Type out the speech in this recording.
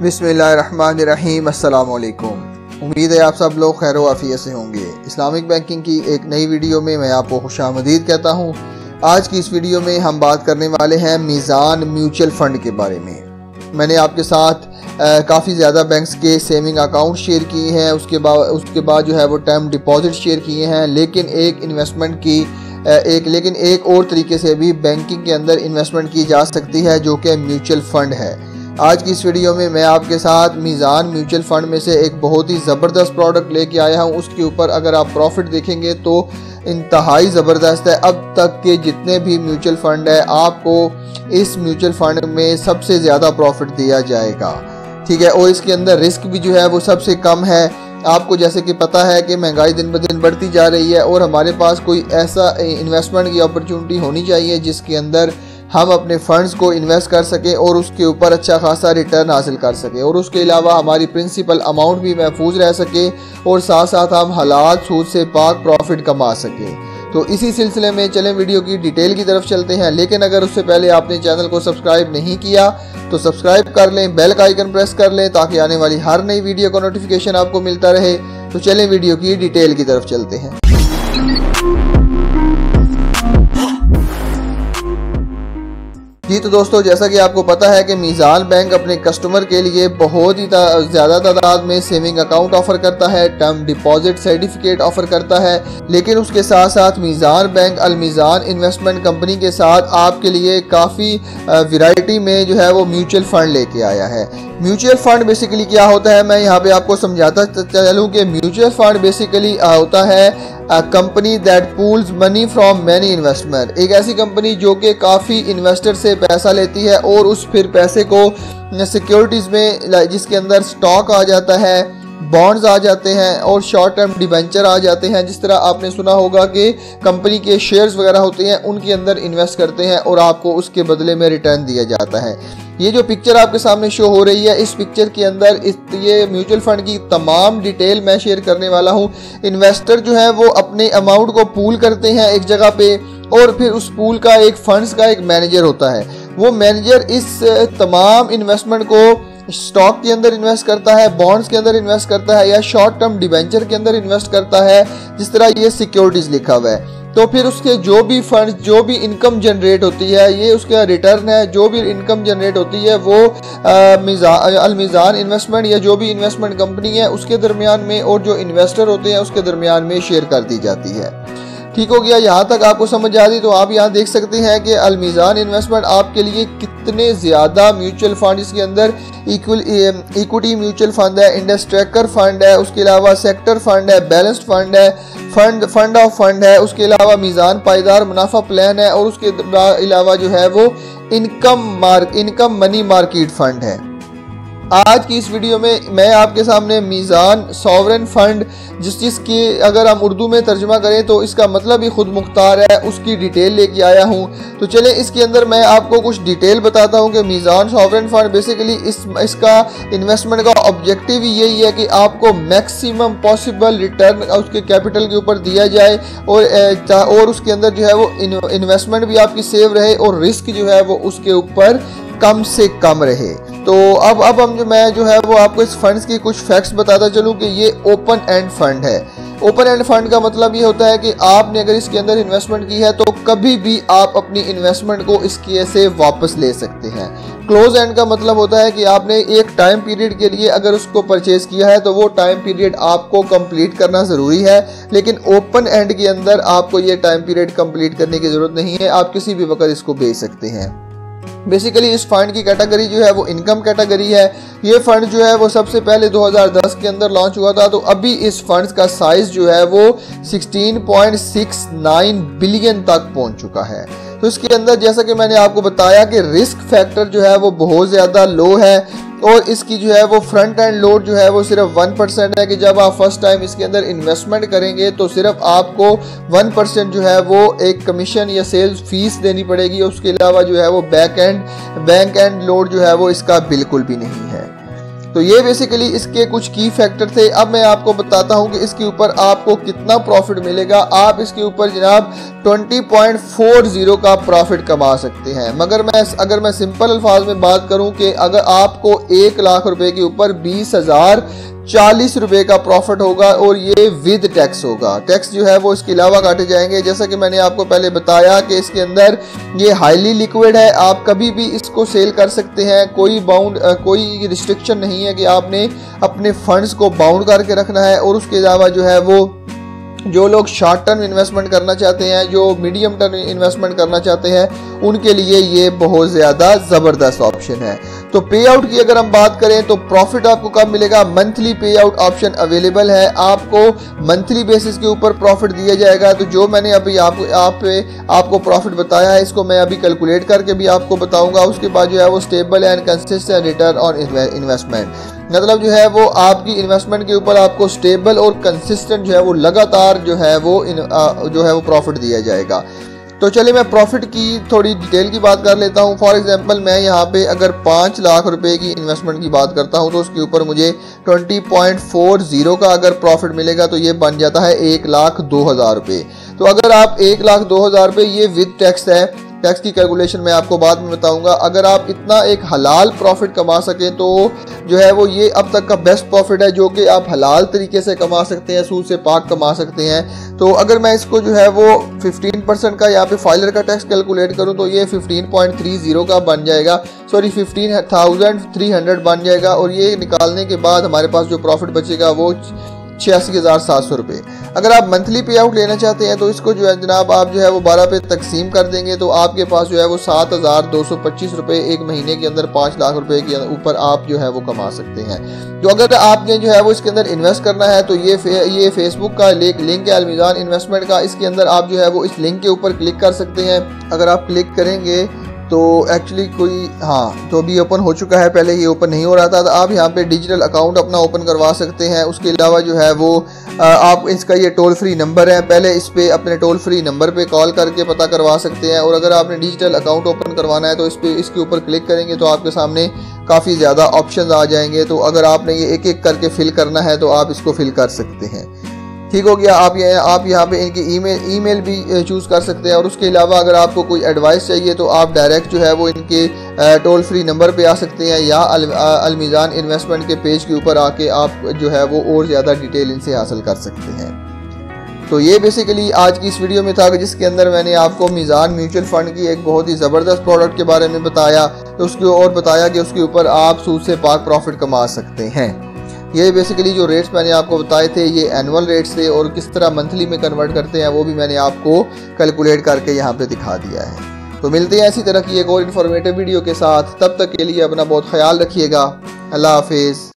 बिस्मिल्लाहिर्रहमानिर्रहीम। अस्सलाम वालेकुम। उम्मीद है आप सब लोग खैर आफियत से होंगे। इस्लामिक बैंकिंग की एक नई वीडियो में मैं आपको खुशामदीद कहता हूँ। आज की इस वीडियो में हम बात करने वाले हैं मीज़ान म्यूचुअल फ़ंड के बारे में। मैंने आपके साथ काफ़ी ज़्यादा बैंक्स के सेविंग अकाउंट शेयर किए हैं, उसके बाद जो है वो टर्म डिपॉजिट शेयर किए हैं, लेकिन एक इन्वेस्टमेंट की एक और तरीके से भी बैंकिंग के अंदर इन्वेस्टमेंट की जा सकती है, जो कि म्यूचुअल फ़ंड है। आज की इस वीडियो में मैं आपके साथ मीज़ान म्यूचुअल फ़ंड में से एक बहुत ही ज़बरदस्त प्रोडक्ट लेके आया हूँ। उसके ऊपर अगर आप प्रॉफिट देखेंगे तो इंतहाई ज़बरदस्त है। अब तक के जितने भी म्यूचुअल फ़ंड है, आपको इस म्यूचुअल फ़ंड में सबसे ज़्यादा प्रॉफिट दिया जाएगा, ठीक है। और इसके अंदर रिस्क भी जो है वो सबसे कम है। आपको जैसे कि पता है कि महंगाई दिन ब दिन बढ़ती जा रही है और हमारे पास कोई ऐसा इन्वेस्टमेंट की अपॉर्चुनिटी होनी चाहिए जिसके अंदर हम अपने फंड्स को इन्वेस्ट कर सकें और उसके ऊपर अच्छा खासा रिटर्न हासिल कर सकें, और उसके अलावा हमारी प्रिंसिपल अमाउंट भी महफूज रह सके और साथ साथ हम हलाल सूद से पाक प्रॉफिट कमा सकें। तो इसी सिलसिले में चलें वीडियो की डिटेल की तरफ चलते हैं। लेकिन अगर उससे पहले आपने चैनल को सब्सक्राइब नहीं किया तो सब्सक्राइब कर लें, बेल का आइकन प्रेस कर लें ताकि आने वाली हर नई वीडियो का नोटिफिकेशन आपको मिलता रहे। तो चलें वीडियो की डिटेल की तरफ चलते हैं। जी तो दोस्तों, जैसा कि आपको पता है कि मीज़ान बैंक अपने कस्टमर के लिए बहुत ही ज़्यादा तादाद में सेविंग अकाउंट ऑफ़र करता है, टर्म डिपॉजिट सर्टिफिकेट ऑफ़र करता है, लेकिन उसके साथ साथ मीज़ान बैंक अलमीज़ान इन्वेस्टमेंट कंपनी के साथ आपके लिए काफ़ी वैरायटी में जो है वो म्यूचुअल फ़ंड लेके आया है। म्यूचुअल फ़ंड बेसिकली क्या होता है, मैं यहाँ पे आपको समझाता चलूँ कि म्यूचुअल फ़ंड बेसिकली होता है company that pools money from many investment. एक ऐसी कंपनी जो कि काफ़ी इन्वेस्टर से पैसा लेती है और उस फिर पैसे को सिक्योरिटीज़ में, जिसके अंदर स्टॉक आ जाता है, बॉन्ड्स आ जाते हैं और शॉर्ट टर्म डिबेंचर आ जाते हैं। जिस तरह आपने सुना होगा कि कंपनी के शेयर्स वगैरह होते हैं, उनके अंदर इन्वेस्ट करते हैं और आपको उसके बदले में रिटर्न दिया जाता है। ये जो पिक्चर आपके सामने शो हो रही है, इस पिक्चर के अंदर ये म्यूचुअल फंड की तमाम डिटेल मैं शेयर करने वाला हूँ। इन्वेस्टर जो है वो अपने अमाउंट को पूल करते हैं एक जगह पे, और फिर उस पूल का एक फंड्स का एक मैनेजर होता है। वो मैनेजर इस तमाम इन्वेस्टमेंट को स्टॉक के अंदर इन्वेस्ट करता है, बॉन्ड्स के अंदर इन्वेस्ट करता है, या शॉर्ट टर्म डिबेंचर के अंदर इन्वेस्ट करता है, जिस तरह ये सिक्योरिटीज लिखा हुआ है। तो फिर उसके जो भी फंड, जो भी इनकम जनरेट होती है, ये उसका रिटर्न है। जो भी इनकम जनरेट होती है वो अलमीज़ान इन्वेस्टमेंट या जो भी इन्वेस्टमेंट कंपनी है उसके दरमियान में और जो इन्वेस्टर होते हैं उसके दरमियान में शेयर कर दी जाती है। ठीक हो गया, यहाँ तक आपको समझ आ रही। तो आप यहाँ देख सकते हैं कि अलमीज़ान इन्वेस्टमेंट आपके लिए कितने ज़्यादा म्यूचुअल फंड, इसके अंदर इक्विटी म्यूचुअल फंड है, इंडेक्स ट्रैकर फंड है, उसके अलावा सेक्टर फंड है, बैलेंस्ड फंड है, फंड ऑफ फंड है, उसके अलावा मीज़ान पायदार मुनाफा प्लान है, और उसके अलावा जो है वो इनकम मनी मार्केट फंड है। आज की इस वीडियो में मैं आपके सामने मीज़ान सॉवरेन फंड, जिसकी अगर हम उर्दू में तर्जुमा करें तो इसका मतलब ही खुद मुख्तार है, उसकी डिटेल लेके आया हूँ। तो चलें इसके अंदर मैं आपको कुछ डिटेल बताता हूँ कि मीज़ान सॉवरेन फंड बेसिकली इसका इन्वेस्टमेंट का ऑब्जेक्टिव ही यही है कि आपको मैक्सिमम पॉसिबल रिटर्न उसके कैपिटल के ऊपर दिया जाए और उसके अंदर जो है वो इन्वेस्टमेंट भी आपकी सेव रहे और रिस्क जो है वो उसके ऊपर कम से कम रहे। तो अब मैं जो है वो आपको इस फंड्स की कुछ फैक्ट्स बताता चलूँ कि ये ओपन एंड फंड है। ओपन एंड फंड का मतलब ये होता है कि आपने अगर इसके अंदर इन्वेस्टमेंट की है तो कभी भी आप अपनी इन्वेस्टमेंट को इसके से वापस ले सकते हैं। क्लोज एंड का मतलब होता है कि आपने एक टाइम पीरियड के लिए अगर उसको परचेज किया है तो वो टाइम पीरियड आपको कंप्लीट करना ज़रूरी है, लेकिन ओपन एंड के अंदर आपको ये टाइम पीरियड कंप्लीट करने की ज़रूरत नहीं है, आप किसी भी वक्त इसको बेच सकते हैं। बेसिकली इस फंड की कैटेगरी जो है वो इनकम कैटेगरी है। ये फंड जो है वो सबसे पहले 2010 के अंदर लॉन्च हुआ था। तो अभी इस फंड का साइज जो है वो 16.69 बिलियन तक पहुंच चुका है। तो इसके अंदर जैसा कि मैंने आपको बताया कि रिस्क फैक्टर जो है वो बहुत ज़्यादा लो है, और इसकी जो है वो फ्रंट एंड लोड जो है वो सिर्फ 1% है कि जब आप फर्स्ट टाइम इसके अंदर इन्वेस्टमेंट करेंगे तो सिर्फ आपको 1% जो है वो एक कमीशन या सेल्स फीस देनी पड़ेगी। उसके अलावा जो है वो बैंक एंड लोड जो है वो इसका बिल्कुल भी नहीं है। तो ये बेसिकली इसके कुछ की फैक्टर थे। अब मैं आपको बताता हूं कि इसके ऊपर आपको कितना प्रॉफिट मिलेगा। आप इसके ऊपर जनाब 20.40 का प्रॉफिट कमा सकते हैं। मगर अगर मैं सिंपल अल्फाज में बात करूं कि अगर आपको 1 लाख रुपए के ऊपर 20,040 रुपए का प्रॉफिट होगा और ये विद टैक्स होगा। टैक्स जो है वो इसके अलावा काटे जाएंगे। जैसा कि मैंने आपको पहले बताया कि इसके अंदर ये हाईली लिक्विड है, आप कभी भी इसको सेल कर सकते हैं। कोई रिस्ट्रिक्शन नहीं है कि आपने अपने फंड्स को बाउंड करके रखना है। और उसके अलावा जो है वो जो लोग शॉर्ट टर्म इन्वेस्टमेंट करना चाहते हैं, जो मीडियम टर्म इन्वेस्टमेंट करना चाहते हैं, उनके लिए ये बहुत ज़्यादा ज़बरदस्त ऑप्शन है। तो पे आउट की अगर हम बात करें तो प्रॉफिट आपको कब मिलेगा? मंथली पे आउट ऑप्शन अवेलेबल है। आपको मंथली बेसिस के ऊपर प्रॉफिट दिया जाएगा। तो जो मैंने अभी आपको प्रॉफिट बताया है, इसको मैं अभी कैलकुलेट करके भी आपको बताऊंगा। उसके बाद जो है वो stable and consistent return on investment, मतलब जो है वो आपकी इन्वेस्टमेंट के ऊपर आपको स्टेबल और कंसिस्टेंट जो है वो लगातार जो है वो प्रॉफिट दिया जाएगा। तो चलिए मैं प्रॉफिट की थोड़ी डिटेल की बात कर लेता हूँ। फॉर एग्जांपल मैं यहाँ पे अगर 5 लाख रुपए की इन्वेस्टमेंट की बात करता हूँ तो उसके ऊपर मुझे 20.40 का अगर प्रॉफिट मिलेगा तो ये बन जाता है 1,02,000 रुपये। तो अगर आप 1,02,000 रुपये, ये विद टैक्स है, टैक्स की कैलकुलेशन मैं आपको बाद में बताऊंगा। अगर आप इतना एक हलाल प्रॉफिट कमा सकें तो जो है वो ये अब तक का बेस्ट प्रॉफिट है जो कि आप हलाल तरीके से कमा सकते हैं, सूद से पाक कमा सकते हैं। तो अगर मैं इसको जो है वो 15% का यहाँ पे फाइलर का टैक्स कैलकुलेट करूं तो ये 15.30 का बन जाएगा, सॉरी 15,300 बन जाएगा। और ये निकालने के बाद हमारे पास जो प्रॉफिट बचेगा वो 86,700 रुपये। अगर आप मंथली पे आउट लेना चाहते हैं तो इसको जो है जनाब आप जो है वो 12 पे तकसीम कर देंगे तो आपके पास जो है वो 7,225 रुपये एक महीने के अंदर 5 लाख रुपए के ऊपर आप जो है वो कमा सकते हैं। तो अगर आपने जो है वो इसके अंदर इन्वेस्ट करना है तो ये फेसबुक का लिंक है अलमीज़ान इन्वेस्टमेंट का, इसके अंदर आप जो है वो इस लिंक के ऊपर क्लिक कर सकते हैं। अगर आप क्लिक करेंगे तो एक्चुअली तो अभी ओपन हो चुका है, पहले ये ओपन नहीं हो रहा था। तो आप यहाँ पे डिजिटल अकाउंट अपना ओपन करवा सकते हैं। उसके अलावा जो है वो आप इसका ये टोल फ्री नंबर है, पहले इस पे अपने टोल फ्री नंबर पे कॉल करके पता करवा सकते हैं। और अगर आपने डिजिटल अकाउंट ओपन करवाना है तो इसके ऊपर क्लिक करेंगे तो आपके सामने काफ़ी ज़्यादा ऑप्शन आ जाएंगे। तो अगर आपने ये एक एक करके फिल करना है तो आप इसको फिल कर सकते हैं। ठीक हो गया। आप यहाँ पे इनकी ईमेल भी चूज़ कर सकते हैं। और उसके अलावा अगर आपको कोई एडवाइस चाहिए तो आप डायरेक्ट जो है वो इनके टोल फ्री नंबर पे आ सकते हैं या अलमीज़ान इन्वेस्टमेंट के पेज के ऊपर आके आप जो है वो और ज़्यादा डिटेल इनसे हासिल कर सकते हैं। तो ये बेसिकली आज की इस वीडियो में था जिसके अंदर मैंने आपको मीज़ान म्यूचुअल फंड की एक बहुत ही ज़बरदस्त प्रोडक्ट के बारे में बताया, तो उसको और बताया कि उसके ऊपर आप सूद से पाक प्रॉफिट कमा सकते हैं। ये बेसिकली जो रेट्स मैंने आपको बताए थे ये एनुअल रेट्स थे और किस तरह मंथली में कन्वर्ट करते हैं वो भी मैंने आपको कैलकुलेट करके यहाँ पे दिखा दिया है। तो मिलते हैं ऐसी तरह की एक और इन्फॉर्मेटिव वीडियो के साथ, तब तक के लिए अपना बहुत ख्याल रखिएगा। अल्लाह हाफिज़।